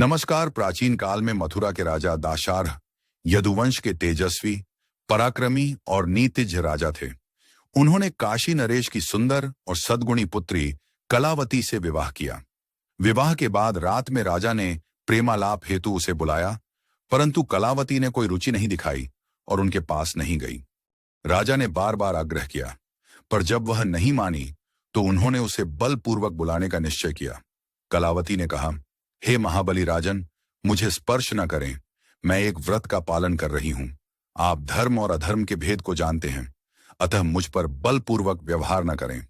नमस्कार। प्राचीन काल में मथुरा के राजा दाशार्ह यदुवंश के तेजस्वी, पराक्रमी और नीतिज्ञ राजा थे। उन्होंने काशी नरेश की सुंदर और सद्गुणी पुत्री कलावती से विवाह किया। विवाह के बाद रात में राजा ने प्रेमालाप हेतु उसे बुलाया, परंतु कलावती ने कोई रुचि नहीं दिखाई और उनके पास नहीं गई। राजा ने बार बार आग्रह किया, पर जब वह नहीं मानी तो उन्होंने उसे बलपूर्वक बुलाने का निश्चय किया। कलावती ने कहा, हे महाबली राजन, मुझे स्पर्श न करें, मैं एक व्रत का पालन कर रही हूं। आप धर्म और अधर्म के भेद को जानते हैं, अतः मुझ पर बलपूर्वक व्यवहार न करें।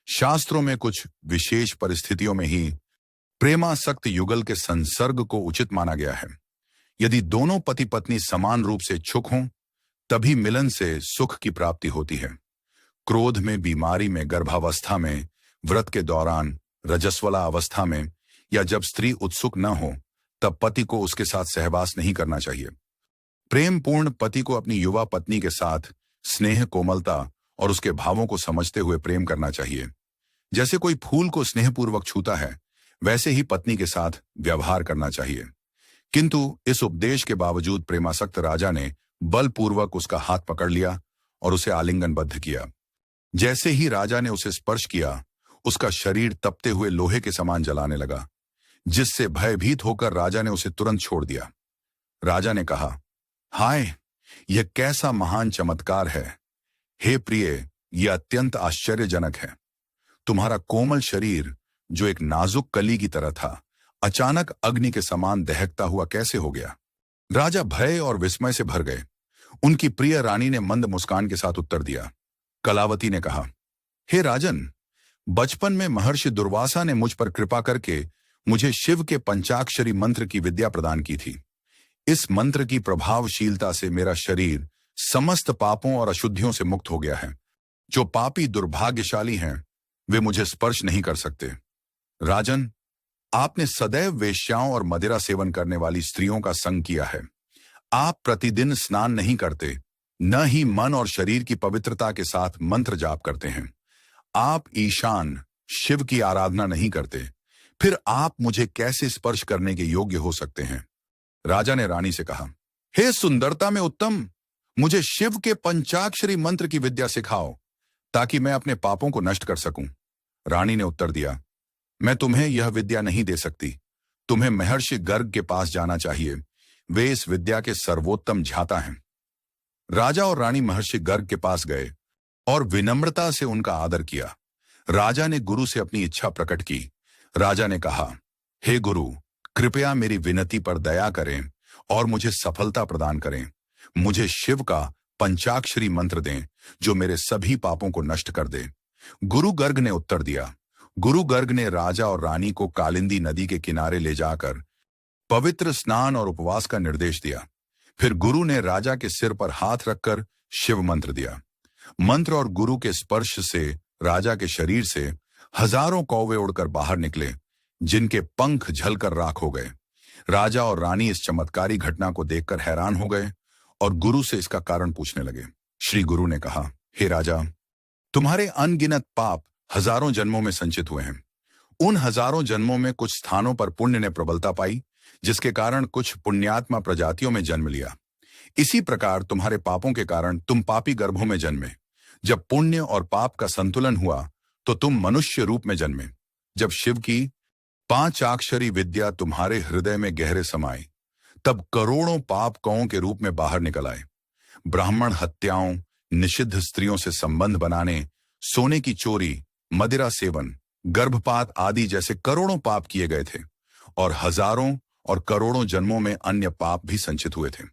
शास्त्रों में कुछ विशेष परिस्थितियों में ही प्रेमासक्त युगल के संसर्ग को उचित माना गया है। यदि दोनों पति पत्नी समान रूप से इच्छुक हों, तभी मिलन से सुख की प्राप्ति होती है। क्रोध में, बीमारी में, गर्भावस्था में, व्रत के दौरान, रजस्वला अवस्था में या जब स्त्री उत्सुक न हो, तब पति को उसके साथ सहवास नहीं करना चाहिए। प्रेम पूर्ण पति को अपनी युवा पत्नी के साथ स्नेह, कोमलता और उसके भावों को समझते हुए प्रेम करना चाहिए। जैसे कोई फूल को स्नेहपूर्वक छूता है, वैसे ही पत्नी के साथ व्यवहार करना चाहिए। किंतु इस उपदेश के बावजूद प्रेमासक्त राजा ने बलपूर्वक उसका हाथ पकड़ लिया और उसे आलिंगनबद्ध किया। जैसे ही राजा ने उसे स्पर्श किया, उसका शरीर तपते हुए लोहे के समान जलाने लगा, जिससे भयभीत होकर राजा ने उसे तुरंत छोड़ दिया। राजा ने कहा, हाय, यह कैसा महान चमत्कार है। हे प्रिय, यह अत्यंत आश्चर्यजनक है। तुम्हारा कोमल शरीर, जो एक नाजुक कली की तरह था, अचानक अग्नि के समान दहकता हुआ कैसे हो गया? राजा भय और विस्मय से भर गए। उनकी प्रिय रानी ने मंद मुस्कान के साथ उत्तर दिया। कलावती ने कहा, हे राजन, बचपन में महर्षि दुर्वासा ने मुझ पर कृपा करके मुझे शिव के पंचाक्षरी मंत्र की विद्या प्रदान की थी। इस मंत्र की प्रभावशीलता से मेरा शरीर समस्त पापों और अशुद्धियों से मुक्त हो गया है। जो पापी दुर्भाग्यशाली हैं, वे मुझे स्पर्श नहीं कर सकते। राजन, आपने सदैव वेश्याओं और मदिरा सेवन करने वाली स्त्रियों का संग किया है। आप प्रतिदिन स्नान नहीं करते, न ही मन और शरीर की पवित्रता के साथ मंत्र जाप करते हैं। आप ईशान शिव की आराधना नहीं करते, फिर आप मुझे कैसे स्पर्श करने के योग्य हो सकते हैं? राजा ने रानी से कहा, हे सुंदरता में उत्तम, मुझे शिव के पंचाक्षरी मंत्र की विद्या सिखाओ, ताकि मैं अपने पापों को नष्ट कर सकूं। रानी ने उत्तर दिया, मैं तुम्हें यह विद्या नहीं दे सकती। तुम्हें महर्षि गर्ग के पास जाना चाहिए, वे इस विद्या के सर्वोत्तम ज्ञाता हैं। राजा और रानी महर्षि गर्ग के पास गए और विनम्रता से उनका आदर किया। राजा ने गुरु से अपनी इच्छा प्रकट की। राजा ने कहा, हे गुरु, कृपया मेरी विनती पर दया करें और मुझे सफलता प्रदान करें। मुझे शिव का पंचाक्षरी मंत्र दें, जो मेरे सभी पापों को नष्ट कर दे। गुरु गर्ग ने उत्तर दिया। गुरु गर्ग ने राजा और रानी को कालिंदी नदी के किनारे ले जाकर पवित्र स्नान और उपवास का निर्देश दिया। फिर गुरु ने राजा के सिर पर हाथ रखकर शिव मंत्र दिया। मंत्र और गुरु के स्पर्श से राजा के शरीर से हजारों कौवे उड़कर बाहर निकले, जिनके पंख झलकर राख हो गए। राजा और रानी इस चमत्कारी घटना को देखकर हैरान हो गए और गुरु से इसका कारण पूछने लगे। श्री गुरु ने कहा, हे राजा, तुम्हारे अनगिनत पाप हजारों जन्मों में संचित हुए हैं। उन हजारों जन्मों में कुछ स्थानों पर पुण्य ने प्रबलता पाई, जिसके कारण कुछ पुण्यात्मा प्रजातियों में जन्म लिया। इसी प्रकार तुम्हारे पापों के कारण तुम पापी गर्भों में जन्मे। जब पुण्य और पाप का संतुलन हुआ तो तुम मनुष्य रूप में जन्मे। जब शिव की पांचाक्षरी विद्या तुम्हारे हृदय में गहरे समाई, तब करोड़ों पाप कौओं के रूप में बाहर निकल आए। ब्राह्मण हत्याओं, निषिद्ध स्त्रियों से संबंध बनाने, सोने की चोरी, मदिरा सेवन, गर्भपात आदि जैसे करोड़ों पाप किए गए थे और हजारों और करोड़ों जन्मों में अन्य पाप भी संचित हुए थे।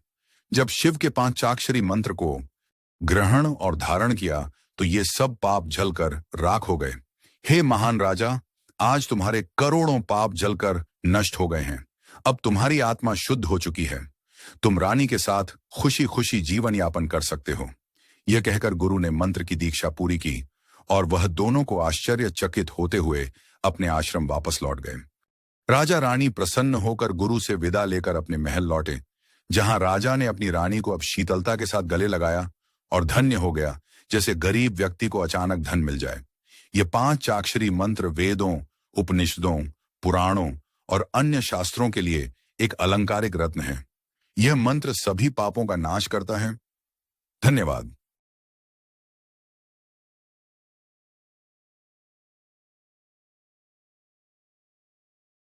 जब शिव के पांचाक्षरी मंत्र को ग्रहण और धारण किया तो ये सब पाप जलकर राख हो गए। हे महान राजा, आज तुम्हारे करोड़ों पाप जलकर नष्ट हो गए हैं। अब तुम्हारी आत्मा शुद्ध हो चुकी है। तुम रानी के साथ खुशी खुशी जीवन यापन कर सकते हो। यह कहकर गुरु ने मंत्र की दीक्षा पूरी की और वह दोनों को आश्चर्यचकित होते हुए अपने आश्रम वापस लौट गए। राजा रानी प्रसन्न होकर गुरु से विदा लेकर अपने महल लौटे, जहां राजा ने अपनी रानी को अब शीतलता के साथ गले लगाया और धन्य हो गया, जैसे गरीब व्यक्ति को अचानक धन मिल जाए। ये 5 चाक्षरी मंत्र वेदों, उपनिषदों, पुराणों और अन्य शास्त्रों के लिए एक अलंकारिक रत्न है। यह मंत्र सभी पापों का नाश करता है। धन्यवाद।